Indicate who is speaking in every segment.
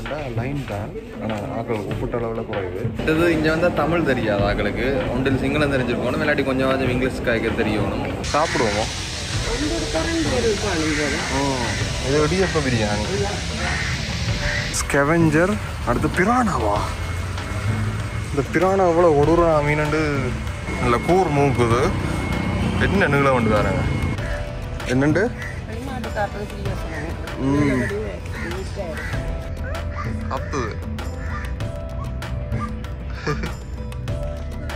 Speaker 1: பார்த்தீங்கன்னா லைன் தான் ஆனால் ஆக்கள் ஒப்பிட்ட அளவில் குறைவு. இது இங்கே வந்தால் தமிழ் தெரியாது ஆக்களுக்கு. ஒன்றில் சிங்களம் தெரிஞ்சிருக்கணும், இல்லாட்டி கொஞ்சம் இங்கிலீஷ் காய்க்க தெரியணும். சாப்பிடுவோமோ? இது இடியப்ப பிரியாணி. ஸ்கெவெஞ்சர். அடுத்து பிரானாவா? இந்த பிரானா எவ்வளோ ஒடுறா மீனண்டு நல்ல கூர் மூக்குது. என்ன நீளம் வந்து தாரங்க என்னண்டு அப்பு.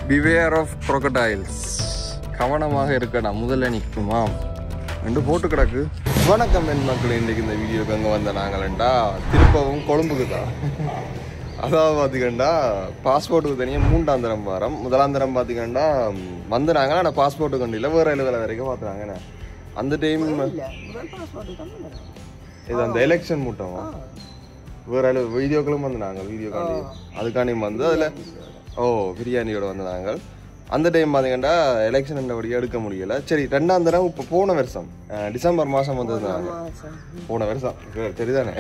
Speaker 1: Beware of crocodiles. கவனமாக இருக்கணும், முதல்ல நிற்குமாம் ரெண்டு போட்டு கிடக்கு. வணக்கம் என் மக்கள், இன்றைக்கு இந்த வீடியோக்கு அங்கே வந்த நாங்களா திருப்பவும் கொழும்புக்கு தான். அதாவது பார்த்திங்கன்னா பாஸ்போர்ட்டுக்கு தனியாக 3ஆம் தரம் வாரம். 1ஆம் தரம் பார்த்திங்கன்னா வந்து நாங்கள் ஆனால் பாஸ்போர்ட்டுக்கு வண்டியில் வேறு வேலை வரைக்கும் பார்த்துறாங்கண்ணே. அந்த டைம் இது அந்த எலெக்ஷன் மூட்டம் வேறு வீடியோக்களும் வந்து நாங்கள் வீடியோக்காண்டி அதுக்காண்டியும் வந்து அதில் பிரியாணியோட வந்து நாங்கள் அந்த டைம் பார்த்தீங்கன்னா எலெக்ஷன் என்னபடியாக எடுக்க முடியலை. சரி, 2ஆம் தரம் இப்போ போன வருஷம் டிசம்பர் மாதம் வந்ததுனாங்க. போன வருஷம் சரிதானே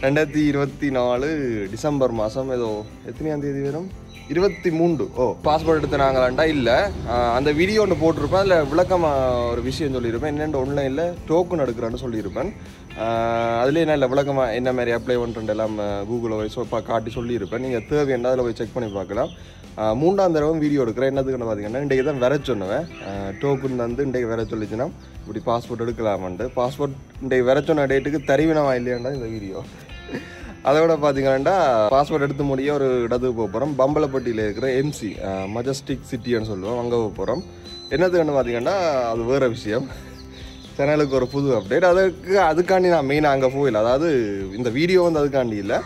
Speaker 1: 2024 டிசம்பர் மாதம் ஏதோ எத்தனையாம் தேதி வரும் 23. பாஸ்போர்ட் எடுத்து நாங்களாண்டா இல்லை அந்த வீடியோ ஒன்று போட்டிருப்பேன். அதில் விளக்கமாக ஒரு விஷயம் சொல்லியிருப்பேன். என்னென்ன ஒன்லைனில் டோக்கன் எடுக்கிறான்னு சொல்லியிருப்பேன். அதுலேயே நான் இல்லை விளக்கமாக என்ன மாதிரி அப்ளை பண்ணுறேன் எல்லாம் கூகுளில் போய் காட்டி சொல்லியிருப்பேன். நீங்கள் தேவையான அதில் போய் செக் பண்ணி பார்க்கலாம். 3ஆம் தடவை வீடியோ எடுக்கிறேன். என்னதுக்குன்னு பார்த்தீங்கன்னா இன்றைக்கு தான் வர சொன்னேன். டோக்கன் வந்து இன்றைக்கு வர சொல்லிச்சுன்னா இப்படி பாஸ்போர்ட் எடுக்கலாமான்ட்டு. பாஸ்போர்ட் இன்றைக்கு வர சொன்ன டேட்டுக்கு தருவினவா இல்லையாண்டா இந்த வீடியோ. அதோட பார்த்தீங்கன்னா பாஸ்போர்ட் எடுத்து முடிய ஒரு இடத்துக்கு போக போகிறோம். பம்பலப்பட்டியில் இருக்கிற எம்சி மஜஸ்டிக் சிட்டின்னு சொல்லுவோம், அங்கே போக போகிறோம். என்னதுன்னு பார்த்தீங்கன்னா அது வேறு விஷயம். சேனலுக்கு ஒரு புது அப்டேட். அதுக்காண்டி நான் மெயினாக அங்கே போயில, அதாவது இந்த வீடியோ வந்து அதுக்காண்டி இல்லை,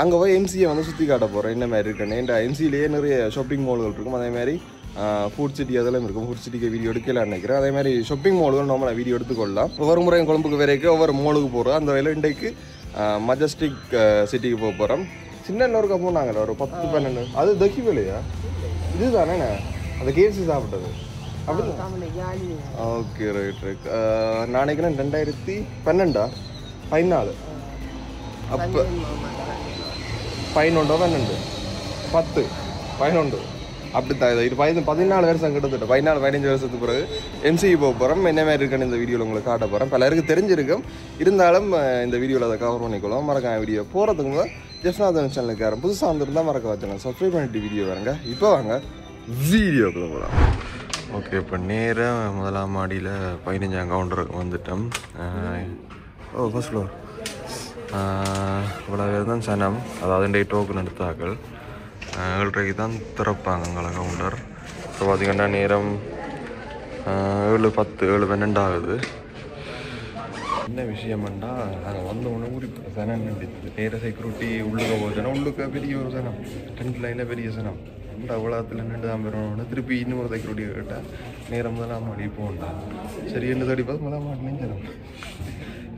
Speaker 1: அங்கே போய் எம்சியை வந்து சுற்றி காட்ட போகிறேன் என்ன மாதிரி இருக்குன்னு. இந்த எம்சிலேயே நிறைய ஷாப்பிங் மால்கள் இருக்கும், அதே மாதிரி ஃபுட் சிட்டி அதெல்லாம் இருக்கும். ஃபுட் சிட்டிக்கு வீடியோ எடுக்கலான்னு நினைக்கிறேன். அதே மாதிரி ஷாப்பிங் மால்கள் நம்ம வீடியோ எடுத்துக்கொள்ளலாம். ஒவ்வொரு முறையும் கொழும்புக்கு வரைக்கும் ஒவ்வொரு மாலுக்கு போகிறோம். அந்த வகையில் இன்றைக்கு மஜஸ்டிக் சிட்டிக்கு போக போகிறோம். சின்ன இன்னொருக்கா போனாங்கல்ல ஒரு 10-12. அது தக்கி வேலையா இதுதானே அந்த கேஎஃப்சி சாப்பிட்டது அப்படி? Okay, right right. நான் நினைக்கிறேன் 2012 14 அப்போ 11 10 11 அப்படித்தான். இது 14 வருஷம் கிட்டத்தட்ட 14-15 வருஷத்துக்கு பிறகு எம்சிக்கு போக போகிறோம். என்ன மாதிரி இருக்குன்னு இந்த வீடியோவில் உங்களுக்கு காட்ட போகிறேன். பலருக்கு தெரிஞ்சிருக்கும், இருந்தாலும் இந்த வீடியோவில் அதை கவர் பண்ணிக்கொள்ளும். மறக்காம வீடியோ போகிறதுக்கு முதல் ஜெஃப்னாதன் சேனலுக்கு யாரும் புதுசாக வந்துருந்தால் மறக்க வச்சுருங்க, சப்ஸ்கிரைப் பண்ணிட்டு வீடியோ வரங்க. இப்போ வாங்க வீடியோக்குள்ள போகலாம். ஓகே, இப்போ நேராக 1ஆம் மாடியில் 15ஆம் கவுண்டருக்கு வந்துட்டோம். First floor. இவ்வளோ பேர் தான் சனம், அதாவது இன்றைய டோக்கன் எடுத்தாக்கள் 7:30 தான் திறப்பாங்க எங்களை கவுண்டர். இப்போ பார்த்திங்கன்னா நேரம் 7:10 7:12 ஆகுது. என்ன விஷயம்னா நாங்கள் வந்த உடனே ஊறி சனம் நடித்தது. நேர செக்யூரிட்டி உள்ளுக்க போச்சுன்னா உள்ளுக்க பெரிய ஒரு சனம், 10th லைனில் பெரிய சனம். இந்த அவ்வளோத்தில் நின்று தான் பெறணும்னு திருப்பி இன்னொரு செக்யூரிட்டி கேட்டால் நேரம் 1ஆம் மாடி போகண்டா. சரி, 2:30 பார்த்து 1ஆம் மாடி நெஞ்சணும்.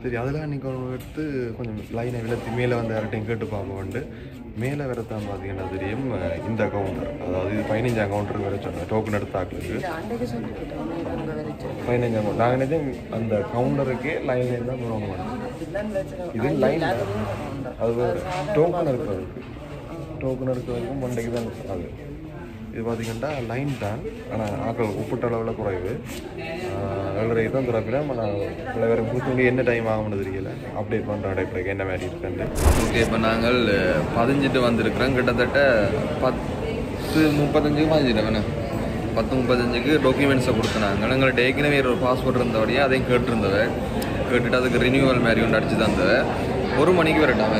Speaker 1: சரி, அதெல்லாம் அன்றைக்கி ஒன்று எடுத்து கொஞ்சம் லைனை விளத்தி மேலே வந்து யார்ட்டையும் கேட்டு பார்ப்போம்ண்டு மேலே வரத்தான் பார்த்தீங்கன்னா தெரியும் இந்த கவுண்டர், அதாவது இது 15ஆம் கவுண்டருக்கு வர சொன்னேன் டோக்கன் எடுத்தாக்களுக்கு. 15ஆம் கவுண்டர் நாங்கள் நினைச்சேன் அந்த கவுண்டருக்கே லைன் தான் போகிறோம். இது லைன் அது டோக்கன் இருக்கிறதுக்கும் மண்டைக்கு தான் அது. இது பார்த்திங்கன்னா லைன் தான், ஆனால் ஆக்கள் ஒப்பிட்ட அளவில் குறைவு. 7:30 தான் திறப்பில். ஆனால் இவ்வளோ வேறு புதுத்து என்ன டைம் ஆகும்னு தெரியல. அப்டேட் பண்ணுற அடைப்பில் என்ன மாதிரி இருக்குன்னு. ஓகே, இப்போ நாங்கள் 15 வந்திருக்கிறோம். கிட்டத்தட்ட 10:35 பதிஞ்சிட்டேன். 10:35 டாக்குமெண்ட்ஸை கொடுத்தனாங்க. எங்கள்கிட்ட ஏற்கனவே ஒரு பாஸ்போர்ட் இருந்தபடியே அதையும் கேட்டுட்டு அதுக்கு ரினியூவல் மாதிரி ஒன்று அடிச்சு தந்தது. 1 மணிக்கு வரட்டாங்க.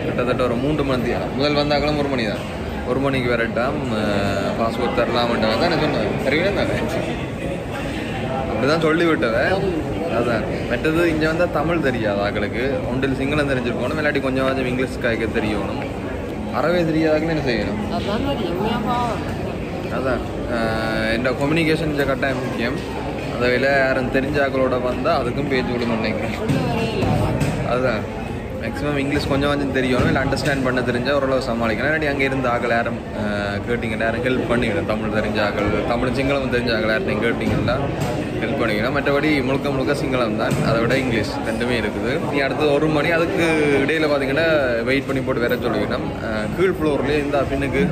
Speaker 1: கிட்டத்தட்ட ஒரு 3 மணி முதல் வந்தாக்களும் 1 மணி தான். 1 மணிக்கு வரட்டாம் பாஸ்போர்ட் தரலாம்ட்டாங்க தான் நான் சொன்னேன். அறிவினா தானே அப்படி தான் சொல்லி விட்டவன். அதான் மற்றது இங்கே வந்தால் தமிழ் தெரியாது ஆக்களுக்கு. ஒன்றில் சிங்களம் தெரிஞ்சிருக்கணும், இல்லாட்டி கொஞ்சம் இங்கிலீஷ் காய்க்க தெரியணும். அறவே தெரியாதாக்குன்னு என்ன செய்யணும். அதான் இந்த கம்யூனிகேஷன் கட்டாயம் முக்கியம். அதில் யாரும் தெரிஞ்ச ஆக்களோட வந்தால் அதுக்கும் பேச்சு விட மாட்டேங்கிறேன். அதுதான் மேக்ஸிமம் இங்கிலீஷ் கொஞ்சம் தெரியணும், இல்லை அண்டர்ஸ்டாண்ட் பண்ண தெரிஞ்சால் ஓரளவு சமாளிக்கணும். இல்லாட்டி அங்கே இருந்த ஆக்கள் யாரும் கேட்டிங்கன்னா யாரும் ஹெல்ப் பண்ணிக்கணும். தமிழ் தெரிஞ்ச ஆக்கள், தமிழ் சிங்களம் தெரிஞ்ச ஆக்கள் யார்ட்டையும் கேட்டிங்கன்னா ஹெல்ப் பண்ணிக்கணும். மற்றபடி முழுக்க சிங்களம் தான், அதை விட இங்கிலீஷ் ரெண்டுமே இருக்குது. நீ அடுத்தது 1 மணி அதுக்கு இடையில் பார்த்தீங்கன்னா வெயிட் பண்ணி போட்டு வேற சொல்லிக்கணும். கீழ் ஃப்ளோர்லேயே இந்த பின்னுக்கு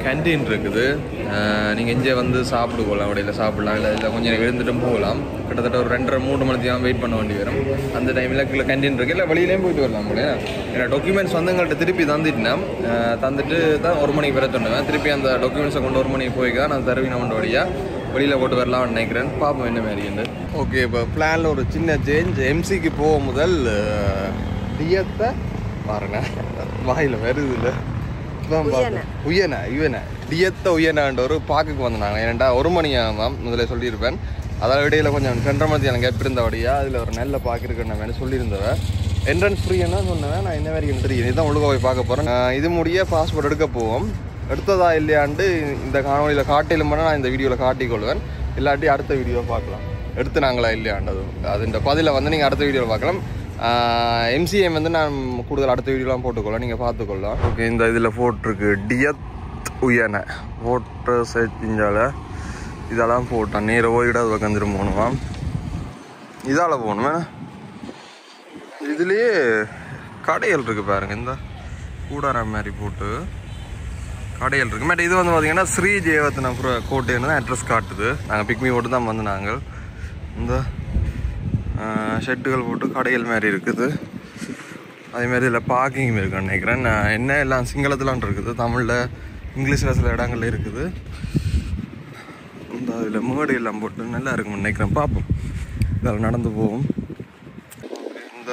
Speaker 1: கேன்டீன் இருக்குது. நீங்கள் இங்கே வந்து சாப்பிடுவோம், இடையில் சாப்பிடலாம், இல்லை கொஞ்சம் இருந்துட்டும் போகலாம். கிட்டத்தட்ட ஒரு 2:30-3 மணி நேரம் வெயிட் பண்ண வேண்டி வரும். அந்த டைமில் கீழே கேன்டீன் இருக்குது, இல்லை வெளியிலேயும் போயிட்டு வரலாம். ஏன்னா டாக்குமெண்ட்ஸ் வந்து எங்கள்கிட்ட திருப்பி தந்துட்டு தான் 1 மணிக்கு வர சொன்னேன். திருப்பி அந்த டாக்குமெண்ட்ஸை கொண்டு 1 மணிக்கு போய்க்கா நான் தருவினவன் வழியாக வெளியில் போட்டு வரலாம்னு நினைக்கிறேன். பார்ப்போம் என்ன மாதிரின்னு. ஓகே, இப்போ பிளானில் ஒரு சின்ன சேஞ்ச். எம்சிக்கு போக முதல் டியத்தை பாருங்க, வாயில் வருது இல்லை உயன டியத்தை உயனான்ற ஒரு பார்க்குக்கு வந்தாங்க. ஏன்டா 1 மணி ஆகும் முதல்ல சொல்லியிருப்பேன். அதாவது இடையில கொஞ்சம் 2:30 மணி எனக்கு இருந்தபடியா அதில் ஒரு நல்ல பார்க்க இருக்குன்னு வேணும் சொல்லியிருந்தவன். என்ட்ரன்ஸ் ஃப்ரீன்னா சொன்னேன். நான் என்ன வரைக்கும் தெரியும், இதுதான் ஒழுங்காக போய் பார்க்க போகிறேன். இது முடிய பாஸ்போர்ட் எடுக்க போவோம். எடுத்ததா இல்லையாண்டு இந்த காணொலியில் காட்டிலும்னா நான் இந்த வீடியோவில் காட்டிக்கொள்வேன். இல்லாட்டி அடுத்த வீடியோவை பார்க்கலாம், எடுத்து நாங்களா இல்லையாண்டது அதுன்ற பதிலை வந்து நீங்கள் அடுத்த வீடியோவில் பார்க்கலாம். எம்சிஎம் வந்து நான் கூடுதல் அடுத்த வீடியோலாம் போட்டுக்கொள்ளலாம், நீங்கள் பார்த்துக்கொள்ளலாம். ஓகே, இந்த இதில் போட்டிருக்கு டியத் உயன ஓட்டர் சர்ச்சிஞ்சால இதெல்லாம் போட்டான். நேர ஓய்டாது உட்காந்துட்டு போகணுமா, இதால் போகணுமே. இதுலேயே கடைகள் இருக்குது பாருங்கள், இந்த கூடாரம் மாதிரி போட்டு கடைகள் இருக்குது. மேட் இது வந்து பார்த்தீங்கன்னா ஸ்ரீ ஜெயவர்தன கோட்டைன்னு தான் அட்ரஸ் காட்டுது. நாங்கள் பிக்மி போட்டு தான் வந்து நாங்கள் இந்த ஷெட்டுகள் போட்டு கடைகள் மாதிரி இருக்குது. அதேமாதிரி இதில் பார்க்கிங் இருக்குன்னு நினைக்கிறேன். என்ன எல்லாம் சிங்களத்துலான் இருக்குது, தமிழில் இங்கிலீஷில் சில இடங்கள்ல இருக்குது. இந்த அதில் மேடு எல்லாம் போட்டு நல்லா இருக்கும்னு நினைக்கிறேன். பார்ப்போம், இதில் நடந்து போவோம். இந்த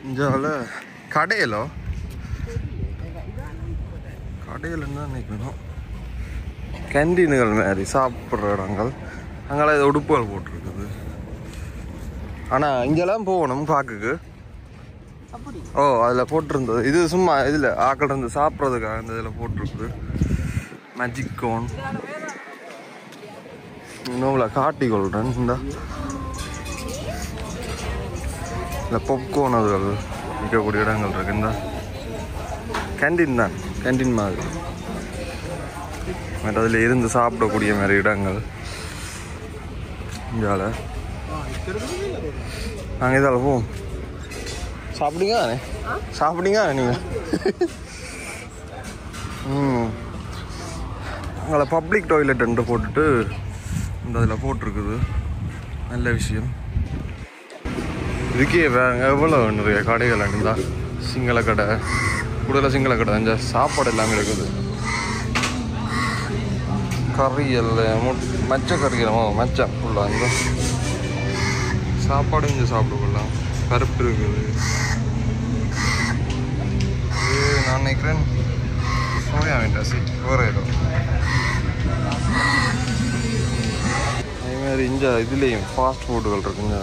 Speaker 1: இஞ்சாவில் கடையிலோ கடையில்னு தான் நினைக்கணும். கேன்டீனுகள் மாதிரி சாப்பிட்ற இடங்கள் அங்கெல்லாம் இது உடுப்புகள் போட்டிருக்குது. ஆனால் இங்கெல்லாம் போகணும் பார்க்குக்கு. ஓ, அதில் போட்டிருந்தது இது சும்மா இதில் ஆக்கள் இருந்து சாப்பிட்றதுக்காக இந்த இதில் போட்டிருக்குது. மேஜிக் கோன் இன்னும் காட்டி கொள்கிறேன். இந்த பாப்கார்ன் அதுகள் விற்கக்கூடிய இடங்கள் இருக்குது. இந்த கேன்டீன் தான், கேன்டீன் மாதிரி அதில் இருந்து சாப்பிடக்கூடிய மாதிரி இடங்கள். இந்தியாவில் நாங்கள் இதால் போவோம். சாப்பிடுங்க நீங்கள். அங்கே பப்ளிக் டாய்லெட் போட்டுட்டு இந்த அதில் போட்டிருக்குது. நல்ல விஷயம். இதுக்கே வேறுங்க எவ்வளோ நிறைய கடைகள் இருந்தா, சிங்கள கடை கூடுதலாக சிங்கள கடை இந்த சாப்பாடு எல்லாமே இருக்குது. கறியல் மச்ச கறியலமோ மச்சம் ஃபுல்லாக இந்த சாப்பாடு இங்கே சாப்பிடுக்கலாம். பருப்பு இருக்குது. இது நான் நினைக்கிறேன் சோயா வேண்டாசி வேறு ஏதோ. அதேமாதிரி இங்கே இதுலேயும் ஃபாஸ்ட் ஃபுட்டுகள் இருக்குங்க.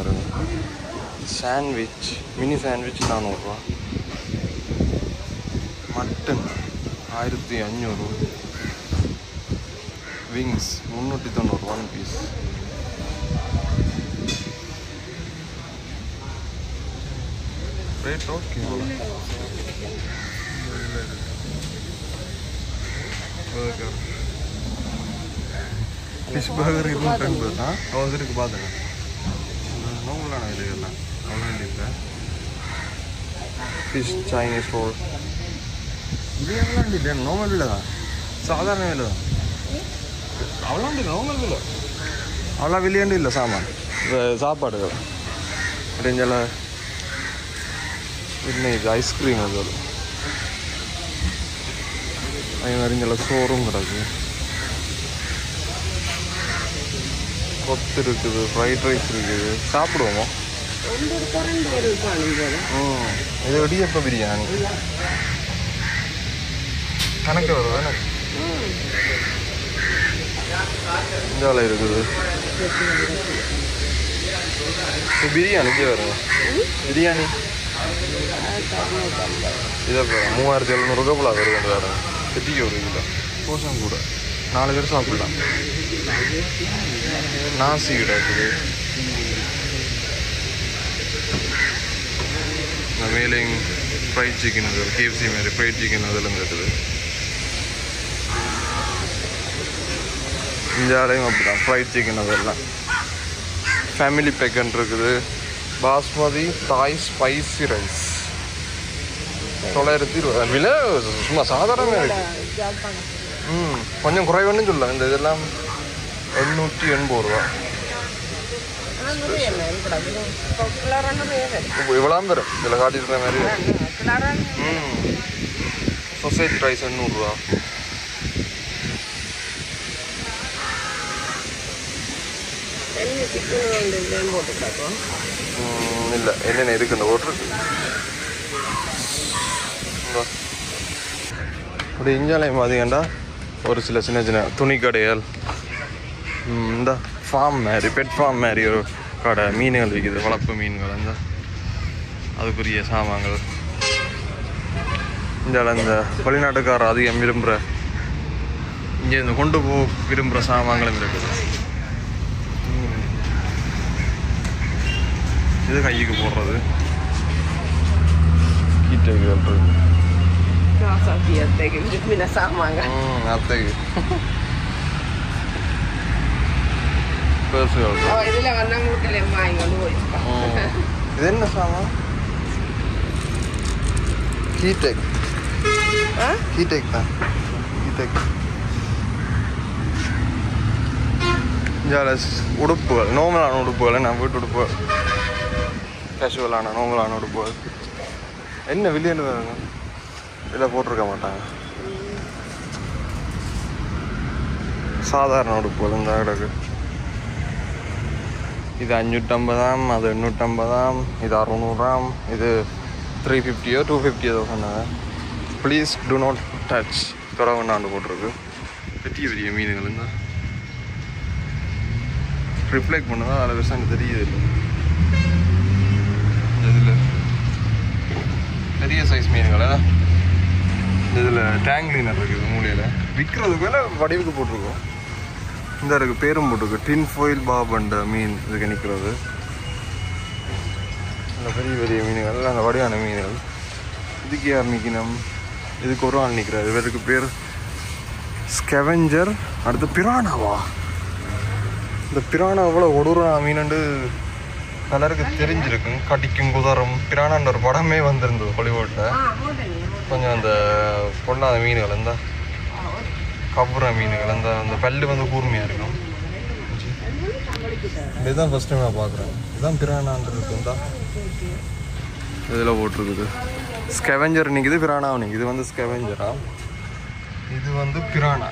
Speaker 1: சாண்ட்விச், மினி சாண்ட்விச் 400 ரூபா. Mutton 1500. Wings 390 1 piece. Rate okay. Fish burger 280. அவங்க இருக்கு பார்த்துங்க. நோங்களான இது எல்லாம் அவ்வளோ இல்லை. ஃபிஷ் சைனீஸ் ரோல் இது எவ்வளோ இல்லை, நார்மல் இல்லை தான், சாதாரண விலை தான். அவ்வளோ நார்மல் விலை, அவ்வளோ விலையாண்டு இல்லை சாமான். இந்த சாப்பாடுகள் அப்படிஞ்சல இன்னைக்கு ஐஸ்கிரீம் அது அதே மாதிரி இங்கே சோறும் கிடக்கு, கொத்து இருக்குது, ஃப்ரைட் ரைஸ் இருக்குது. சாப்பிடுவோமோ? இது இடியப்ப பிரியாணி கணக்கு வருது தானே. இந்த வேலை இருக்குது. பிரியாணி இங்கே வருங்க. பிரியாணி இதை 3700 ரூபா வருது. அந்த வேறு பெட்டிக்கு ஒரு கிலோ கோஷம் கூட 4 பேர் சாப்பிடலாம். நாசி கிடக்குது. இந்த மேலேயும் ஃப்ரைட் சிக்கன், அது கேஎஃப்சி மாதிரி ஃப்ரைட் சிக்கன் அதெல்லாம் இருக்குது. இந்தியாவிலையும் அப்படிதான் ஃப்ரைட் சிக்கன் அதெல்லாம். ஃபேமிலி பேக்கன் இருக்குது. பாஸ்மதி தாய் ஸ்பைசி ரைஸ் 920 விலை சும்மா சாதாரணமாக இருக்கு. கொஞ்சம் குறைவுன்னு சொல்லலாம். இந்த இதெல்லாம் 880 ரூபா. இவ்வளோ வரும் இதில் காட்டியிருக்கிற மாதிரி. சொசைட்டி ரைஸ் 800 ரூபா. இல்லை என்னென்ன இருக்கு இந்த ஓட்டருக்கு. அப்படி இஞ்சாலயம் பார்த்தீங்கன்னா ஒரு சில சின்ன சின்ன துணி கடைகள், இந்த ஃபார்ம் மாதிரி பெட் ஃபார்ம் மாதிரி ஒரு கடை, மீன்கள் விற்கிது, வளர்ப்பு மீன்கள். அந்த அதுக்குரிய சாமான்கள் இந்தியாவில் இந்த வெளிநாட்டுக்காரர் அதிகம் விரும்புகிற இங்கே இந்த கொண்டு விரும்புகிற சாமான்களும் இருக்குது. இது கைக்கு போடுறது கீட்டைகள் இருக்குது. அத்தைக்கு இது என்ன சாமான்? கீடெக் தான். கீடெக் உடுப்புகள், நார்மலான உடுப்புகள், நான் வீட்டு உடுப்புகள், கேஷுவலான நார்மலான உடுப்புகள். என்ன வில்லியன்னு வருங்க இதில் போட்டிருக்க மாட்டாங்க. சாதாரண உடுப்புகள் இந்த கிடக்கு. இது 550, அது 850, இது 600, இது 350 250 ஏதோ சொன்னாங்க. ப்ளீஸ் டூ நாட் டச் தொடவண்ணாண்டு போட்டிருக்கு. பெரிய பெரிய மீன்கள் இருந்தால் ரிஃப்ளெக்ட் பண்ணுதான் அதில் விஷயம் தெரியுது. இதில் பெரிய சைஸ் மீன்கள். இதில் டேங்க் கிளீனர் இருக்குது மூலையில். விற்கிறதுக்கு மேலே வடிவுக்கு போட்டிருக்கோம். இந்த இருக்குது பேரும் போட்டிருக்கு. டின் ஃபாயில் பாபண்ட மீன் இதுக்கு நிற்கிறது. அந்த பெரிய பெரிய மீன்கள், அந்த வடிவான மீன்கள். இதுக்கு யார் நிற்கணும்? இதுக்கு ஒரு ஆள் நிற்கிறார். இவருக்கு பேர் ஸ்கெவெஞ்சர். அடுத்து பிரானாவா? இந்த பிரானா எவ்வளோ ஒடுறா மீனண்டு கலருக்கு தெரிஞ்சிருக்கு. கடிக்கும் குதிரம் பிரானான்ற ஒரு படமே வந்திருந்தது ஹாலிவுட்டில். கொஞ்சம் அந்த பொண்ணாத மீன்கள், அந்த கபுர மீன்கள், அந்த பல்லு வந்து கூர்மையாக இருக்கும். இதுதான் ஃபர்ஸ்ட் டைம் நான் பார்க்குறேன். இதுதான் பிரானான்றது தான் இதில் போட்டிருக்குது. ஸ்கெவெஞ்சர் நிற்குது, பிரானாவும் நிற்குது. இது வந்து ஸ்கெவெஞ்சரா, இது வந்து பிரானா.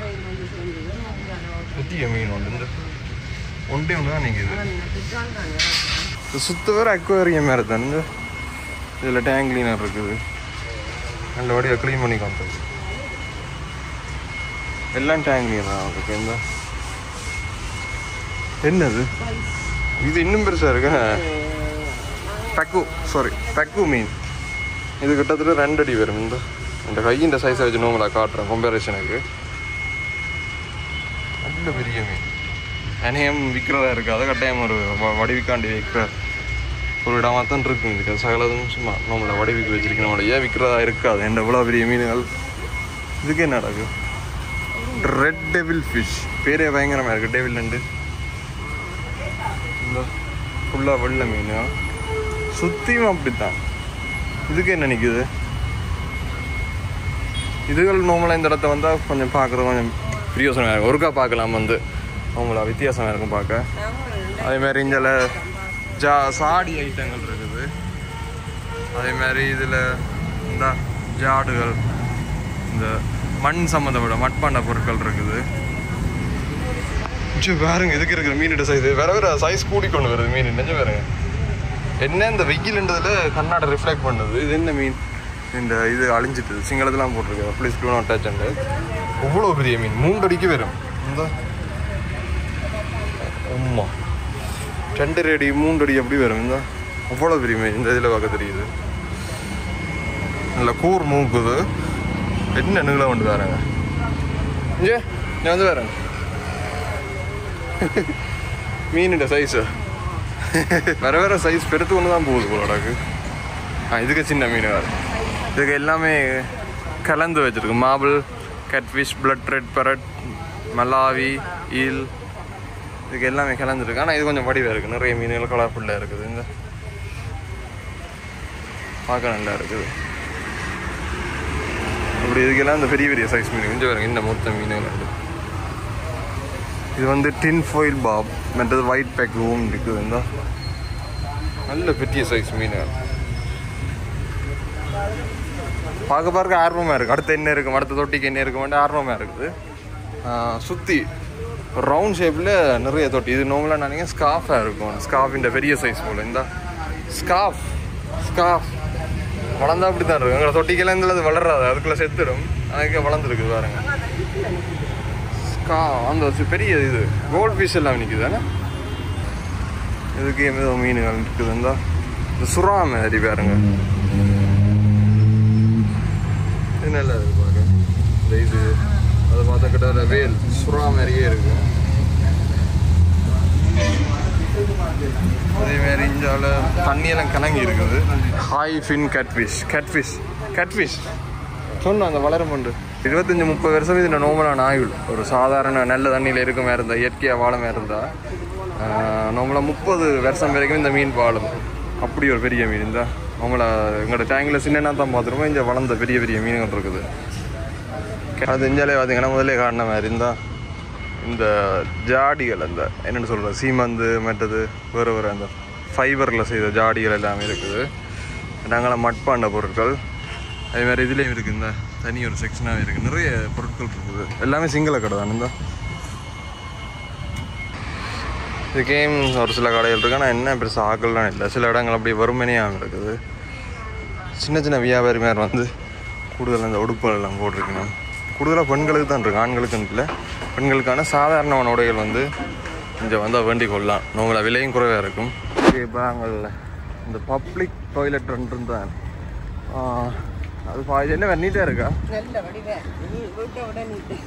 Speaker 1: பெரிய மீன் ஒன்று இந்த ஒன்றே ஒன்று தான் நிற்குது. சுத்த வேறு அக்வேரியம் மாதிரி தான். இதில் டேங்க் கிளீனர் இருக்குது. நல்லபடியாக க்ளீன் பண்ணி காமிச்சது. எல்லாம் டேங்க் கிளீனர் இருக்குது. இந்த என்னது இது இன்னும் பெருசாக இருக்கு. பெக்கு மீன். இது கிட்டத்தட்ட 2 அடி வரும். இந்த கையின் சைஸை வச்சு நோங்களாக காட்டுறேன் கம்பேரிசனுக்கு. நல்ல பெரிய மீன். அநேகம் விற்கிறதா இருக்குது. அதை கட்டாயம் ஒரு வடிவிக்காண்டி வைக்கிற ஒரு இடமாக தான் இருக்கும். இதுக்கு சகலதும் சும்மா நம்மளை வடிவிக்கு வச்சிருக்கணும். நம்மளை ஏன் விற்கிறதா இருக்காது. எந்த இவ்வளோ பெரிய மீன்கள். இதுக்கு என்ன நடக்கும்? Red devil fish. பேரே பயங்கரமாக இருக்குது. டெவில் நண்டு. இந்த ஃபுல்லாக வெள்ளை மீன். சுற்றியும் அப்படித்தான். இதுக்கு என்ன நிற்குது? இதுகள் நார்மலாக இந்த இடத்த வந்தால் கொஞ்சம் பார்க்குறது கொஞ்சம் பிரியோசனமாக இருக்கும். ஒருக்கா பார்க்கலாம். வந்து அவங்கள வித்தியாசமாக இருக்கும் பார்க்க. அதேமாதிரி இதில் சாடி ஐட்டங்கள் இருக்குது. அதேமாதிரி இதில் இந்த ஜாடுகள், இந்த மண் சம்மந்தப்பட்ட மட்பாண்ட பொருட்கள் இருக்குது. பாருங்க இதுக்கு இருக்கிற மீனிட்ட சைஸ் வேற சைஸ் கூடி கொண்டு வருது. மீன் நெஞ்சு பாருங்க. என்ன இந்த வெயில்ன்றதில் கண்ணாட ரிஃப்ளெக்ட் பண்ணுது. இது என்ன மீன்? இந்த இது அழிஞ்சிட்டு சிங்களத்தெலாம் போட்டிருக்கு. Please do not touch and. இவ்வளோ பெரிய மீன் 3 அடிக்கு வரும். இந்த அம்மா 2 அடி 3 அடி எப்படி வரும்? இந்த அவ்வளோ பெரிய மீன் இந்த இதில் பார்க்க தெரியுது. நல்ல கூர் மூக்குது. என்ன நீளம் வந்து வேறங்க. இங்கே நான் வந்து வேறேங்க மீனிட சைஸு வேறு சைஸ் பெருத்து ஒன்று தான் போகுது போலடாக்கு. இதுக்கு சின்ன மீன் வேறு. இதுக்கு எல்லாமே கலந்து வச்சுருக்கு. Marble, catfish, blood red, parrot, Malawi eel இதுக்கு எல்லாமே கலந்துருக்கு. ஆனால் இது கொஞ்சம் வடிவாக இருக்குது, நிறைய மீன்கள் கலர்ஃபுல்லாக இருக்குது. இந்த பார்க்க நல்லா இருக்குது. அப்படி இதுக்கெல்லாம் இந்த பெரிய பெரிய சைஸ் மீன் கொஞ்சம் வருங்க. இந்த மொத்த மீன்கள் இருக்குது. இது வந்து டின் ஃபாயில் பாப், மற்றது ஒயிட் பேக் ரூம் இருக்குது. இந்த நல்ல பெரிய சைஸ் மீன்கள் பார்க்க ஆர்வமாக இருக்குது. அடுத்து என்ன இருக்கும், அடுத்த தொட்டிக்கு என்ன இருக்குமெண்டு ஆர்வமாக இருக்குது. சுற்றி ரவுண்ட் ஷேப்பில் நிறைய தொட்டி. இது நார்மலாக நினைக்கிறேன் ஸ்காஃபாக இருக்கும். ஸ்காஃபின் பெரிய சைஸ் போல். இந்த ஸ்காஃப் வளர்ந்தா அப்படி தான் இருக்கும். எங்களை தொட்டிக்கெல்லாம் இந்த அது வளராது, அதுக்குள்ளே செத்துடும். அதுக்கு வளர்ந்துருக்குது பாருங்க. அந்த பெரிய இது கோல்ட் ஃபிஷ் எல்லாம் நிற்குது தானே. இதுக்கு ஏதோ மீன்கள் இருக்குது. இந்த சுறா மாதிரி பாருங்க. இது நல்லா இருக்கு பாருங்க. இந்த இது அதை பார்த்துக்கிட்ட வேல் சுறா மாதிரியே இருக்கு. அதேமாரி இஞ்சால தண்ணியெல்லாம் கலங்கி இருக்குது. ஹாய் ஃபின் கேட்ஃபிஷ் சொன்னோம். அந்த வளரும் உண்டு 25-30 வருஷம் இது நார்மலான ஆயுள். ஒரு சாதாரண நல்ல தண்ணியில் இருக்குமே இருந்தால், இயற்கையாக வாழமே இருந்தால் நார்மலாக 30 வருஷம் வரைக்கும் இந்த மீன் வாழும். அப்படி ஒரு பெரிய மீன் இருந்தால் நார்மலாக எங்களோட டேங்கில் சின்னனா தான் பார்த்துருப்போம். இங்கே வளர்ந்த பெரிய பெரிய மீன்கள் இருக்குது. அது இஞ்சாலே பார்த்தீங்கன்னா முதலே காட்டின மாதிரி இருந்தால் இந்த ஜாடிகள், அந்த என்னென்னு சொல்கிறது சீமந்து மற்றது வேறு அந்த ஃபைபரில் செய்த ஜாடிகள் எல்லாமே இருக்குது. நாங்களாம் மட்பாண்ட பொருட்கள் அதேமாதிரி இதுலேயும் இருக்குது. இந்த தனி ஒரு செக்ஷனாகவே இருக்குது. நிறைய பொருட்கள் இருக்குது. எல்லாமே சிங்கள கடை தான். இந்த இதுக்கேம் ஒரு சில கடைகள் இருக்குது. ஆனால் என்ன பெருசாக ஆக்கள்லாம் இல்லை. சில இடங்கள் அப்படி வறுமனையாக இருக்குது. சின்ன சின்ன வியாபாரி மாதிரி வந்து கூடுதலாக இந்த உடுப்புகள் எல்லாம் போட்டிருக்கணும். கூடுதலாக பெண்களுக்கு தான் இருக்குது, ஆண்களுக்குன்னு இல்லை. பெண்களுக்கான சாதாரணமான உடைகள் வந்து இங்கே வந்தால் வேண்டிக் கொள்ளலாம். உங்களை விலையும் குறைவாக இருக்கும். பேங்கில் இந்த பப்ளிக் டாய்லெட் இருந்தால் அது என்ன நீட்டாக இருக்கா?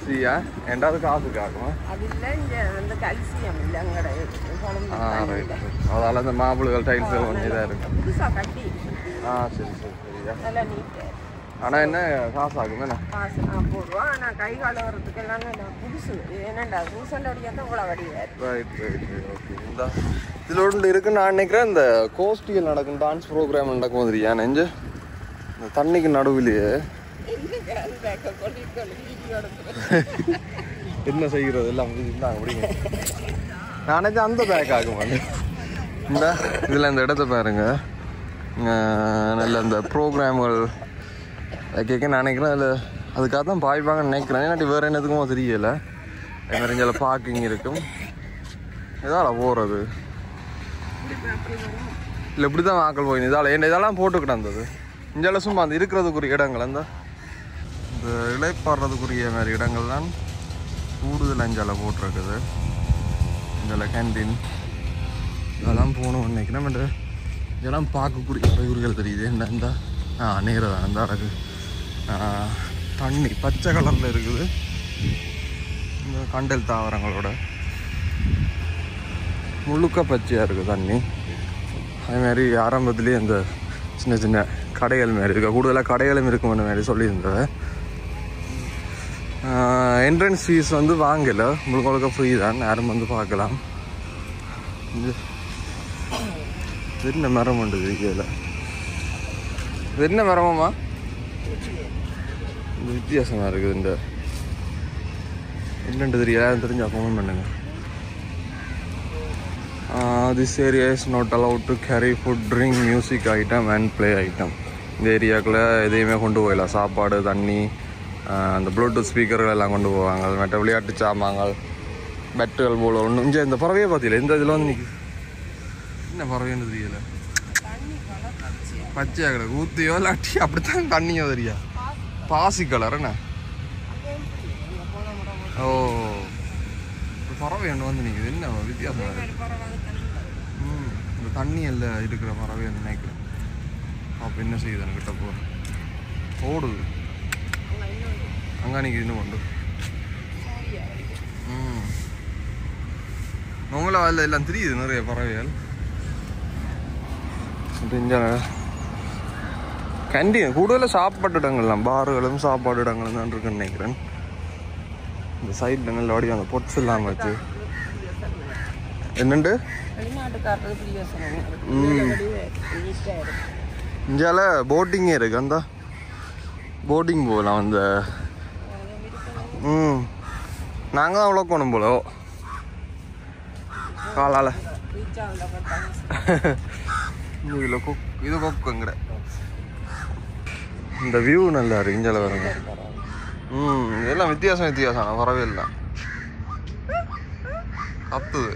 Speaker 1: சரியா ரெண்டாவது காசுக்கு ஆகும். அதால் அந்த மாப்பிள்ளைகள் டைல்ஸ் கொஞ்சம் இதாக இருக்கு. சரி சரியா. ஆனால் என்ன காசு ஆகும் என்ன?
Speaker 2: கை கால வரதுக்கு எல்லாமே புதுசு. ஏன்னாண்டா
Speaker 1: ரைட் ஓகே. இந்த இதில் ஒன்று இருக்குன்னு நான் நினைக்கிறேன். இந்த கோஸ்டியல் நடக்கும் டான்ஸ் ப்ரோக்ராம் நடக்கும் மாதிரியா நெஞ்சு இந்த தண்ணிக்கு நடுவிலேயே என்ன செய்கிறது எல்லாம் இருந்தாங்க அப்படிங்க. நானே அந்த பேக் ஆக மாட்டேன். இந்த இதில் இந்த இடத்த பாருங்க. நல்ல இந்த ப்ரோக்ராம்கள் கேட்க நான் நினைக்கிறேன். அதில் அதுக்காக தான் பாய்ப்பாங்கன்னு நினைக்கிறேன். ஏன்னாட்டி வேறு என்னதுக்கும் தெரியலை. அதுமாதிரி இங்கே பார்க்கிங் இருக்கும். இதால் போகிறது இல்லை, இப்படி தான் ஆக்கள் போயின்னு இதால் இதெல்லாம் போட்டுக்கிட்டேன். அந்த இஞ்சால சும்மா அந்த இருக்கிறதுக்குரிய இடங்கள், அந்த இந்த இலைப்பாடுறதுக்குரிய மாதிரி இடங்கள் தான் கூடுதல் இஞ்சால போட்டிருக்குது. இஞ்சால கேன்டீன் இதெல்லாம் போகணும்னு நினைக்கிறேன். இதெல்லாம் பார்க்கக்கூடிய அறிகுறிகள் தெரியுது. இந்த நேரம் தான் அந்த அழகு தண்ணி பச்சை கலரில் இருக்குது. இந்த கண்டல் தாவரங்களோட முழுக்க பச்சையாக இருக்குது தண்ணி. அதுமாதிரி ஆரம்பத்துலேயே இந்த சின்ன சின்ன கடைகள் மாரி இருக்குது. கூடுதலாக கடைகளும் இருக்குமென்ற மாதிரி சொல்லியிருந்தது. என்ட்ரன்ஸ் ஃபீஸ் வந்து வாங்கலை, உங்களுக்கு ஃப்ரீ தான். யாரும் வந்து பார்க்கலாம். இது என்ன மரம் உண்டு இதில்? இது என்ன மரமாம்மா? இந்த வித்தியாசமாக இருக்குது. இந்த என்னென்று தெரியல, தெரிஞ்சால் கமெண்ட் பண்ணுங்க. This area is not allowed to carry food, drink, music item and play item. இந்த ஏரியாவுக்குள்ளே எதையுமே கொண்டு போகலாம். சாப்பாடு, தண்ணி, அந்த ப்ளூடூத் ஸ்பீக்கர்கள் எல்லாம் கொண்டு போவாங்க. மற்ற விளையாட்டு சாமான்கள், பேட்டுகள் போல ஒன்று. இங்கே இந்த பறவையை பார்த்தீங்களா? இந்த இதில் வந்து நிற்குது. என்ன பறவைன்னு தெரியல, பச்சையாக கிடக்கு. ஊற்றியோ இல்லாட்டி அப்படித்தான் தண்ணியோ தெரியா. பாசி கலர் என்ன? ஓ, பறவை ஒன்று வந்து நிற்குது. என்ன வித்தியாசம் இருக்குது. இந்த தண்ணி எல்லாம் இருக்கிற பறவை நினைக்கிறேன். அப்போ என்ன செய்யுது? என்கிட்ட ஓடுது. அங்கே நிற்குது இன்னும் கொண்டு. உங்களா அதில் எல்லாம் தெரியுது நிறைய பறவைகள். கேண்டீன் கூடுதலாக சாப்பாட்டு இடங்கள்லாம், பார்களும் சாப்பாடு இடங்களும் தான் இருக்குன்னு நினைக்கிறேன். இந்த சைடில் நல்ல ஓடி அந்த பொட்ஸ் இல்லாமல் வச்சு என்னண்டு இந்தியால போட்டிங்கே இருக்கு அந்த போட்டிங் போகலாம் அந்த நாங்கள் தான் அவ்வளோ போகணும் போல காலால் இதில் இது கொக்குங்கிற இந்த வியூ நல்லா இருக்கு இந்தியால வருங்க இதெல்லாம் வித்தியாசம் வரவே இல்லை கத்துது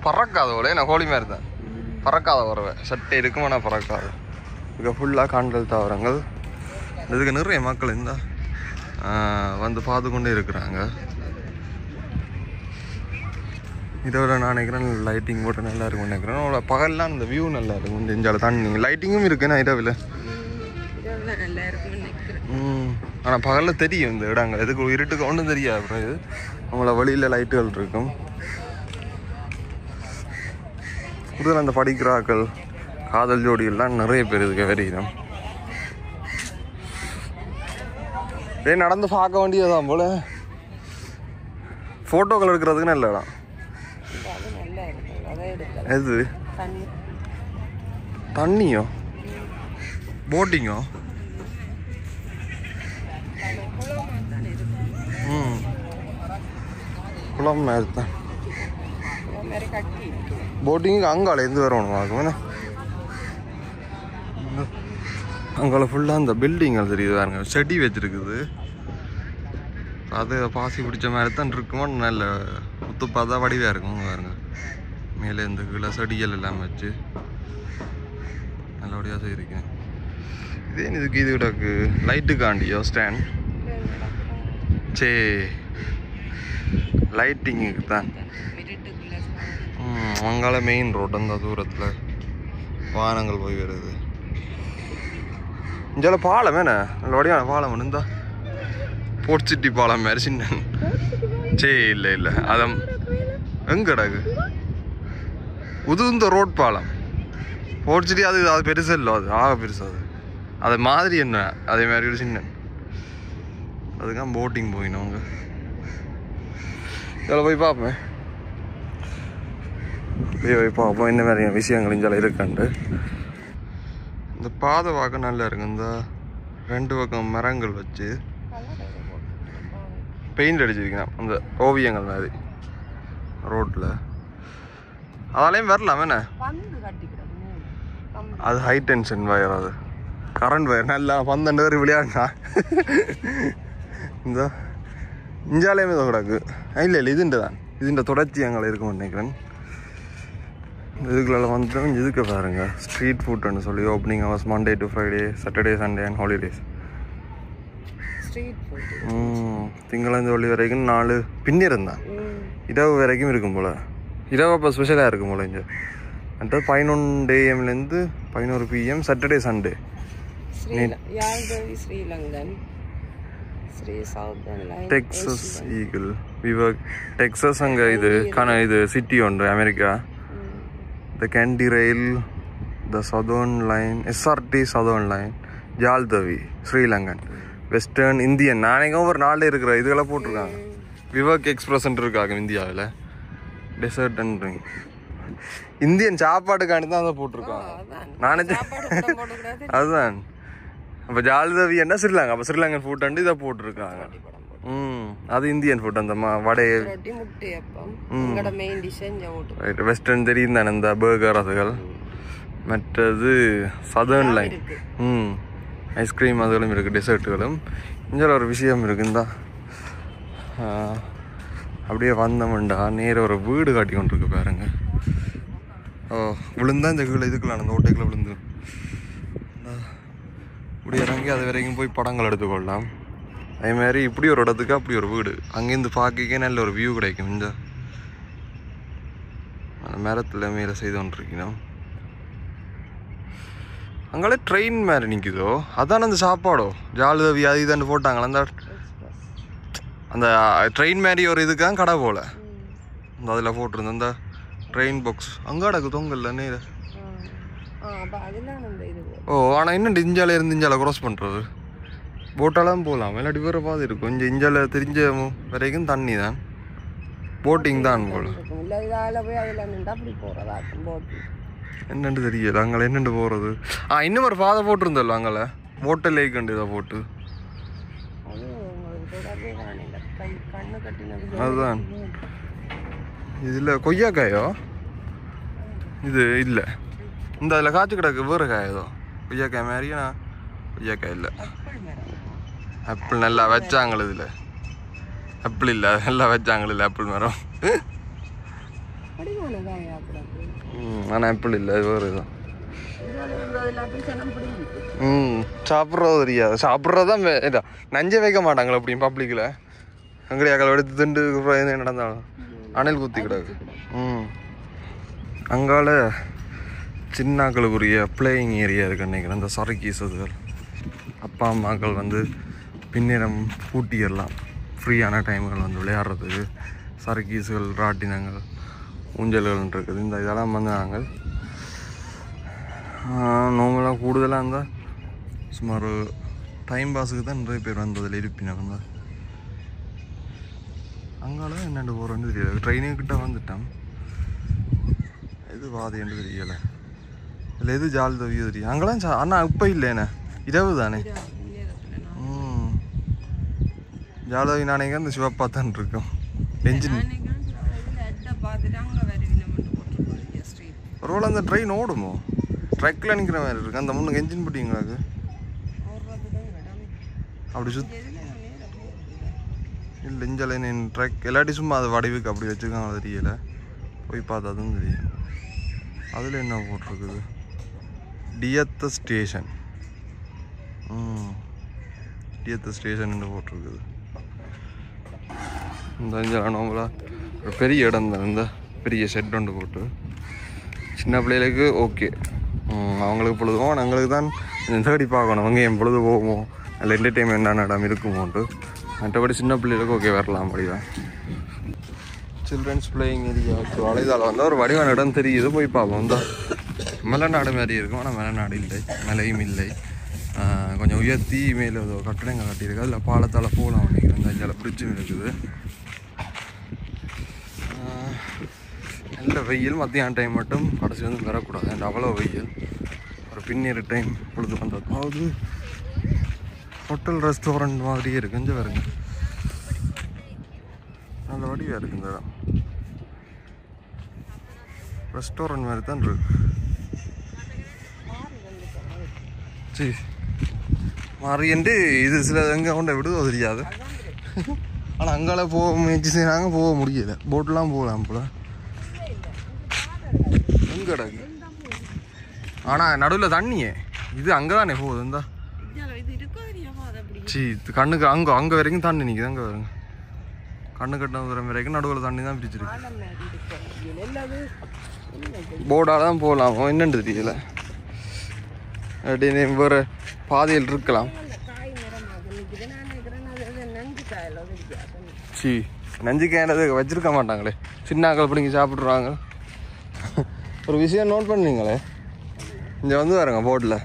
Speaker 1: பறக்காத போல நான் கோழி மாதிரி தான் பறக்காத வரவேன் சட்டை இருக்குமா நான் பறக்காது இங்கே ஃபுல்லாக காண்டல் தாவரங்கள் இதுக்கு நிறைய மக்கள் இந்த வந்து பார்த்து கொண்டே இருக்கிறாங்க இதோட நான் நினைக்கிறேன் லைட்டிங் போட்டு நல்லா இருக்கும் நினைக்கிறேன் பகல்லாம் இந்த வியூ நல்லா இருக்கும் இந்த இஞ்சால தண்ணி லைட்டிங்கும் இருக்குன்னா இரவில் ஆனால் பகலில் தெரியும் இந்த இடங்கள் எதுக்கு இருட்டுக்கு ஒன்றும் தெரியாது அப்புறம் இது அவங்கள வழியில் லைட்டுகள் இருக்கும் கூடுதல் அந்த படிக்கிறாக்கள் காதல் ஜோடிகள்லாம் நிறைய பேர் இதுக்கு வெறியிடும் நடந்து பார்க்க வேண்டியதான் போல ஃபோட்டோக்கள் எடுக்கிறதுக்கு நல்ல இடம் எது தண்ணியோ போட்டிங்கோ குளம் மாதிரி தான் போட்டிங்கு அங்கால எந்த வரணும் ஆகும் அங்கால ஃபுல்லாக அந்த பில்டிங்கள் தெரியுது பாருங்க செடி வச்சிருக்குது அது பாசி பிடிச்ச மாதிரி தான் இருக்குமோ நல்ல முத்துப்பாதா வடிவாக இருக்கும் பாருங்க மேலே இந்த கீழே செடிகள் எல்லாம் வச்சு நல்லபடியாக செய்யிருக்கேன் இதே இதுக்கு இது கிடக்கு லைட்டுக்காண்டியோ ஸ்டாண்ட் சே லைட்டிங்குக்கு தான் அங்கால மெயின் ரோடு அந்த தூரத்தில் வாகனங்கள் போய் வருது இங்கே பாலம் என்ன நல்லபடியான பாலம் இருந்தா போர்ட் சிட்டி பாலம் மாதிரி சின்ன சே இல்லை அதை எங்க கிடக்கு உதுந்த ரோட் பாலம் போர்ட் சிட்டி அது பெருசு இல்லை அது ஆக பெருசு அது மாதிரி என்ன அதே மாதிரி ஒரு சின்ன அதுக்காக போட்டிங் போயினோம் அவங்க இதில் போய் பார்ப்பேன் போய் பார்ப்போம் என்ன மாதிரி விஷயங்கள் இங்கே இருக்காண்டு இந்த பாதை பார்க்க நல்லா இருக்கு இந்த 2 பக்கம் மரங்கள் வச்சு பெயிண்ட் அடிச்சிருக்கேன் அந்த ஓவியங்கள் மாதிரி ரோட்டில் அதாலையும் வரலாம் என்ன அது ஹை டென்ஷன் வயர் அது கரண்ட் வயர் நல்லா 12 பேர் விளையாடினா இந்த இஞ்சாலையுமே தான் கிடக்கு இல்லை இதுண்டு தான் இதுண்ட தொடர்ச்சி அங்கே இருக்கும்னு நினைக்கிறேன் இதுக்குள்ள வந்துட்டு இதுக்கு பாருங்க ஸ்ட்ரீட் ஃபுட்னு சொல்லி opening hours Monday to Friday Saturday Sunday and holidays திங்களந்து வெள்ளி வரைக்கும் 4 பின்னிரம் தான் இரவு வரைக்கும் இருக்கும் போல் இரவு அப்போ ஸ்பெஷலாக இருக்கும் போல் இங்கே அடுத்தது 11 AM to 11 PM Saturday Sunday Texas Eagle River Texas அங்கே இது சிட்டி ஒன்று America the Candy Rail, the Southern Line, SRT Southern Line, Jaldavi, Sri Lankan, Western Indian. நானே ஒரு 4 இருக்கிற இதுகளை போட்டிருக்காங்க விவேக் எக்ஸ்பிரஸ் இருக்காங்க இந்தியாவில் டெசர்ட் அண்ட் ட்ரிங்க் இந்தியன் சாப்பாட்டுக்காண்டி தான் அதை போட்டிருக்காங்க நானே அதுதான் அப்போ ஜால்தவி என்ன ஸ்ரீலங்கா அப்போ ஸ்ரீலங்கன் ஃபுட் அண்டு இதை போட்டிருக்காங்க அது இந்தியன் ஃபுட் அந்த வடை வெஸ்டர்ன் தெரியும் தானே இந்த பர்கர் அதுகள் மற்றது சதர்ன் லைன் ஐஸ்கிரீம் அதுகளும் இருக்குது டெசர்ட்டுகளும் இங்கே ஒரு விஷயம் இருக்குந்தா அப்படியே வந்தோம்டா நேர ஒரு வீடு காட்டி கொண்டு இருக்கு பாருங்க விழுந்தா இந்த கீழே இதுக்குள்ள அந்த ஓட்டைக்குள்ள விழுந்து இப்படி இறங்கி அது வரைக்கும் போய் படங்கள் எடுத்துக்கொள்ளலாம் அதே மாதிரி இப்படி ஒரு இடத்துக்கு அப்படி ஒரு வீடு அங்கேருந்து பார்க்கவே நல்ல ஒரு வியூ கிடைக்கும் இந்த மரத்தில் மேலே செய்து கொண்டிருக்கணும் அங்கே ட்ரெயின் மாதிரி நிற்குதோ அதான அந்த சாப்பாடோ ஜாலுதவி அது இதாண்டு போட்டாங்களா அந்த ட்ரெயின் மாதிரி ஒரு இதுக்காக கடை போல இந்த அதில் போட்டிருந்தேன் அந்த ட்ரெயின் பாக்ஸ் அங்கே அடக்கு தொங்கல்ல நேர
Speaker 2: அப்போ அதெல்லாம் அந்த இது
Speaker 1: ஓ ஆனால் இன்னும் இஞ்சால இருந்து இஞ்சால க்ராஸ் பண்ணுறது போட்டாலாம் போகலாம் இல்லாட்டி வேறு பாதி இருக்கும் கொஞ்சம் இஞ்சால தெரிஞ்ச வரைக்கும் தண்ணி தான் போட்டிங் தான் போல
Speaker 2: இல்லை இதால் போய் அதில் நின்று அப்படி போகிறதா போட்டு
Speaker 1: என்னென்று தெரியல அங்கே என்னென்று போகிறது இன்னும் ஒரு பாதை போட்டிருந்தല്ലോ அங்கே போட்டல் லேக் கண்டு இதை போட்டு
Speaker 2: அது உங்களுக்கு தொடர்பே காணல கண்ணு கட்டினது
Speaker 1: அதுதான் இதில் கொய்யாக்காயோ இது இல்லை இந்த அதில் காய்ச்சி கிடக்கு வேறு காயதோ கொய்யாக்காய் மாதிரியா கொய்யாக்காய் இல்லை ஆப்பிள் நல்லா வச்சாங்களே இதில் ஆப்பிள் இல்லை நல்லா வச்சாங்களே இல்லை ஆப்பிள் மரம் ஆனால் ஆப்பிள் இல்லை அது வேறு இதுதான் சாப்பிட்றது தெரியாது சாப்பிட்றது தான் இதான் நஞ்சே வைக்க மாட்டாங்களே அப்படியும் பப்ளிக்கில் அங்கடியாக்கள் எடுத்து திண்டு நடந்தாலும் அணில் குத்தி கிடக்கு அங்கால சின்னாக்களுக்குரிய பிளேயிங் ஏரியா இருக்கு நினைக்கிறேன் அந்த சரக்கீஸ் அதுகள் அப்பா அம்மாக்கள் வந்து பின்னிடம் பூட்டிடலாம் ஃப்ரீயான டைம்கள் வந்து விளையாடுறதுக்கு சரக்கீஸுகள் ராட்டினங்கள் ஊஞ்சல்கள் இருக்குது இந்த இதெல்லாம் வந்து நாங்கள் நார்மலாக கூடுதலாக இருந்தால் சுமார் டைம் பாஸுக்கு தான் நிறைய பேர் வந்ததில் இருப்பினாங்க அங்கால என்னென்று போகிறோன்னு தெரியல ட்ரெயினுக்கிட்ட வந்துட்டோம் எது வாதின்னு தெரியலை இல்லை எது ஜாலி தவியோ தெரியும் அங்கெல்லாம் அண்ணா இப்போ இல்லைண்ணே இரவு தானே ஜாலவி நானேங்க அந்த சிவப்பா தான் இருக்கும் என்ஜின் ஒருவேளை அந்த ட்ரெயின் ஓடுமோ ட்ரக்கில் நிற்கிற மாதிரி இருக்கு அந்த முன்னுக்கு என்ஜின் போட்டிங்களாக்கு அப்படி இல்லை இஞ்சலை ட்ரக் எல்லாட்டி சும்மா அது வடிவுக்கு அப்படி வச்சுருக்காங்க தெரியலை போய் பார்த்தா தான் தெரியும் அதில் என்ன போட்டிருக்குது டியத்த ஸ்டேஷன் டியத்த ஸ்டேஷன் என்ன போட்டிருக்குது இந்த நார்மலாக ஒரு பெரிய இடம் தான் இந்த பெரிய ஷெட் ஒன்று போட்டு சின்ன பிள்ளைகளுக்கு ஓகே அவங்களுக்கு பொழுதுவோம் எங்களுக்கு தான் இந்த தேடி பார்க்கணும் அவங்க என் பொழுது போகுமோ அதில் என்டர்டெயின்மெண்ட் என்ன இடம் இருக்குமோன்ட்டு மற்றபடி சின்ன பிள்ளைகளுக்கு ஓகே வரலாம் அப்படிதான் சில்ட்ரன்ஸ் பிளேயிங் ஏரியா வலைதாளம் வந்து ஒரு வடிவான இடம் தெரியுது போய் பார்ப்போம் இந்த மலைநாடு மாதிரி இருக்கும் ஆனால் மலைநாடு இல்லை மலையும் இல்லை கொஞ்சம் உயர்த்தி மேலே கட்டடங்கள் கட்டியிருக்கு அதில் பாலத்தால் போகலாம் நினைக்கிறேன் இந்த இதில் பிரிட்ஜும் இருக்குது நல்ல வெயில் மத்தியான டைம் மட்டும் கடைசி வந்து வரக்கூடாது அந்த அவ்வளோ வெயில் ஒரு பின்னேறு டைம் பொழுது வந்தது அதாவது ஹோட்டல் ரெஸ்டாரண்ட் மாதிரியே இருக்குது கொஞ்சம் வருங்க நல்ல வடிவாக இருக்குது இந்த இடம் ரெஸ்டாரண்ட் மாதிரி தான் இருக்கு சரி மாறிட்டு இது சில எங்கே கொண்ட விடுதோ தெரியாது ஆனால் அங்கால போக முயற்சி செய்யறாங்க போக முடியலை போட்டெலாம் போகலாம் போல எங்கே கிடக்கு ஆனால் நடுவில் தண்ணியே இது அங்கே தானே போகுது இந்த கண்ணுக்கு அங்கே வரைக்கும் தண்ணி நிற்குது அங்கே வருங்க கண்ணு கட்டின வரைக்கும் நடுவில் தண்ணி தான் பிடிச்சிருக்கு போர்டால் தான் போகலாம் என்னென்று தெரியல அப்படின்னு வேறு பாதையில் இருக்கலாம் சி நஞ்சிக்காயது வச்சிருக்க மாட்டாங்களே சின்னாக்கள் பிடிங்கி சாப்பிட்றாங்க ஒரு விஷயம் நோட் பண்ணீங்களே இங்கே வந்து பாருங்க போர்டில்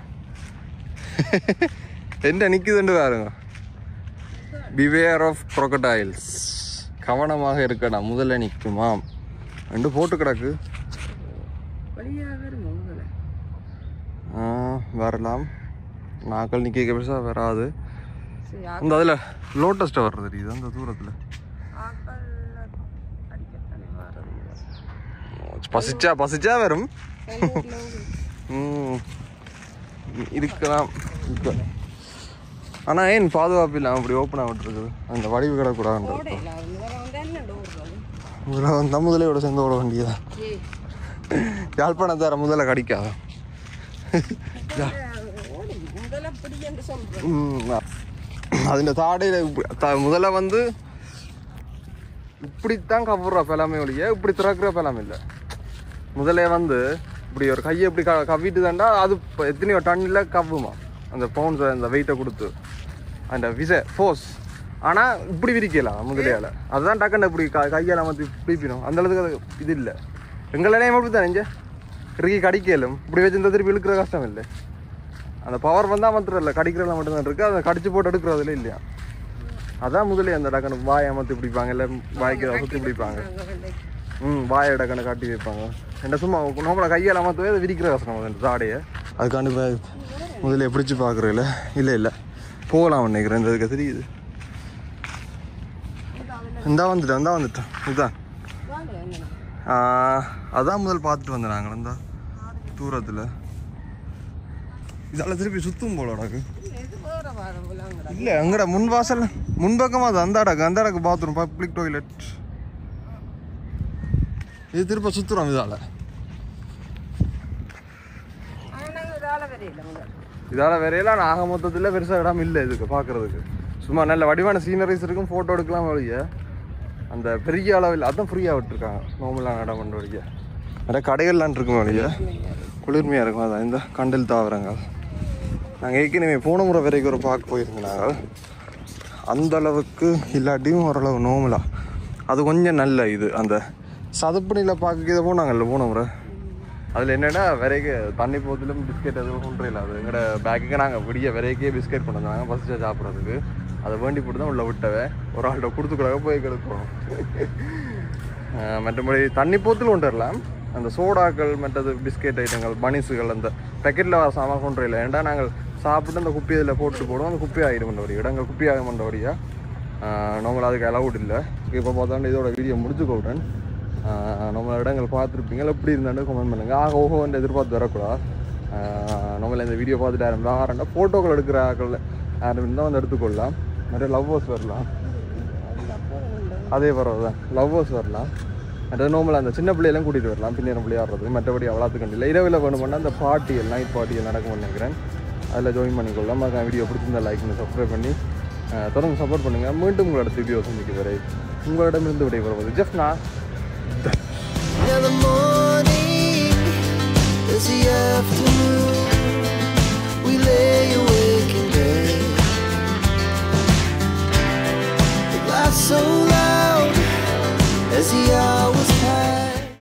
Speaker 1: என்ன நிற்குதுன்னு பாருங்க பிவேர் ஆஃப் crocodiles கவனமாக இருக்கணும் முதல்ல நிற்குமாம் ரெண்டு போட்டு கிடக்கு வரலாம் நாக்கள் நிற்க பெருசாக வராது அந்த அதில் லோட்டஸ் டவர் தெரியுது அந்த தூரத்தில் பசிச்சா வரும் இருக்கலாம் ஆனால் ஏன் பாதுகாப்பு இல்லாமல் அப்படி ஓப்பனாக விட்டுருக்குது அந்த வடிவு கிடக்கூடாது வந்தால் முதலையோட சேர்ந்து ஓட வேண்டியதான் யாழ்ப்பாணத்தார முதல்ல கடிக்காத அதில் தாடையில் முதல்ல வந்து இப்படித்தான் கவுற பலாமே ஒழிய இப்படி திறக்கிற பலாமே இல்லை முதலே வந்து இப்படி ஒரு கையை இப்படி கவ்விட்டு தாண்டா அது எத்தனையோ டன்னில் கவ்வுமா அந்த பவுன்ஸ் அந்த வெயிட்டை கொடுத்து அந்த ஃபோர்ஸ் ஆனால் இப்படி விரிக்கலாம் முதலையால் அதுதான் டக்குன்னு இப்படி கையால் அமர்த்தி பிடிப்பிடும் அந்த அளவுக்கு அது இது இல்லை எங்களையும் எப்படி தான் நெஞ்ச இறுக்கி கடிக்கலும் இப்படி வச்சிருந்தா திருப்பி இழுக்கிற கஷ்டம் இல்லை. அந்த பவர் வந்தால் மாத்திரம் இல்லை, கடிக்கிறதுல மட்டும்தான் இருக்குது. அதை கடிச்சு போட்டு எடுக்கிறதுல இல்லையா. அதான் முதலே அந்த டக்குனு வாயை அமர்த்தி பிடிப்பாங்க, இல்லை வாய்க்கு சுற்றி பிடிப்பாங்க. வாயை டக்குனு காட்டி வைப்பாங்க. என்ன சும்மா நம்மளை கையால் அமர்த்தவே அதை விரிக்கிற கஷ்டம் அந்த தாடையை. அதுக்காண்டி முதல்ல பிடிச்சி பார்க்குறதில்ல. இல்லை இல்லை போகலாம் நினைக்கிறேன். இந்த இதுக்கு தெரியுது. இந்தா வந்துட்டேன் இதுதான். அதான் முதல் பார்த்துட்டு வந்தேன் நாங்கள் இந்த தூரத்தில். இதால் திருப்பி சுற்றும் போல அடக்கு இல்லை. அங்கட முன் வாசல் முன்பக்கமாக அது அந்த அடக்கு பாத்ரூம் பப்ளிக் டாய்லெட். இது திருப்ப சுற்றுறோம் இதால். இதால் வரையெல்லாம் ஆக மொத்தத்தில் பெருசாக இடம் இல்லை இதுக்கு பார்க்குறதுக்கு. சும்மா நல்ல வடிவான சீனரிஸ் இருக்கும், ஃபோட்டோ எடுக்கலாம் வழிய. அந்த பெரிய அளவில் அதான் ஃப்ரீயாக விட்டுருக்காங்க. நார்மலான இடம் பண்ண வழிய நிறைய கடைகள்லாம் இருக்கும் வழிய, குளிர்மையாக இருக்கும். அதான் இந்த கண்டல் தாவரங்க. நாங்கள் ஏற்கனவே போன முறை வரைக்கும் ஒரு பார்க்க போயிருந்தோம் நாங்கள். அந்த அளவுக்கு இல்லாட்டியும் ஓரளவு நார்மலாக அது கொஞ்சம் நல்ல இது. அந்த சதுப்பு நிலை பார்க்க இதை போனாங்கல்ல போன முறை. அதில் என்னென்னா வரைக்கும் தண்ணி போதிலும் பிஸ்கெட் எதுவும் ஒன்றும் இல்லை. அது எங்களோட பேக்குக்கு நாங்கள் விடிய வரைக்கே பிஸ்கெட் கொண்டு வந்தாங்க பசிச்சா சாப்பிட்றதுக்கு. அதை வேண்டி போட்டு தான் உள்ள விட்டவே ஒரு ஆள்கிட்ட கொடுத்துக்கூடாது போய் கெடுக்கணும். மற்றபடி தண்ணி போத்தில் கொண்டு வரலாம். அந்த சோடாக்கள் மற்றது பிஸ்கெட் ஐட்டங்கள் பனிஸுகள் அந்த பேக்கெட்டில் வர சாமான் கொண்டு இல்லை. ஏன்டா நாங்கள் சாப்பிட்டு அந்த குப்பி இதில் போட்டு போடுவோம். அந்த குப்பி ஆகிடும் பண்ண வழியா, இடங்கள் குப்பி ஆகும் பண்ண வழியா. நம்மளை அதுக்கு அலவுட் இல்லை. இப்போ பார்த்தாண்டு இதோட வீடியோ முடிச்சுக்கோட்டேன். நம்மளோட இடங்கள் பார்த்துருப்பீங்க, எப்படி இருந்தாண்டு கமெண்ட் பண்ணுங்கள். ஓஹோன்னு எதிர்பார்த்து வரக்கூடாது. நம்மளை இந்த வீடியோ பார்த்துட்டு யாருண்டா ஃபோட்டோக்கள் எடுக்கிற ஆக்கள் யாரும் இருந்தால் வந்து எடுத்துக்கொள்ளலாம். நிறைய லவ்வர்ஸ் வரலாம், அதே பரவாயில்ல லவ்வர்ஸ் வரலாம். மற்ற நார்மலாக அந்த சின்ன பிள்ளையெல்லாம் கூட்டிகிட்டு வரலாம் பின்னேரம் விளையாடுறது. மற்றபடி அவ்வளோத்துக்கு இல்லை. இரவில் வேணுமென்னா அந்த பார்ட்டிகள் நைட் பார்ட்டிகள் நடக்கும் நினைக்கிறேன். அதில் ஜாயின் பண்ணிக்கொள்ளலாம். வீடியோ பிடிச்சிருந்தா லைக் பண்ணி சப்ஸ்கிரைப் பண்ணி தொடர்ந்து சப்போர்ட் பண்ணுங்கள். மீண்டும் உங்களோட வீடியோ சந்திக்க வரை உங்களிடமிருந்து விடைபெறுவது Jaffna.
Speaker 3: Now the morning is the afternoon. We lay awake in bed. The laugh so loud as the hours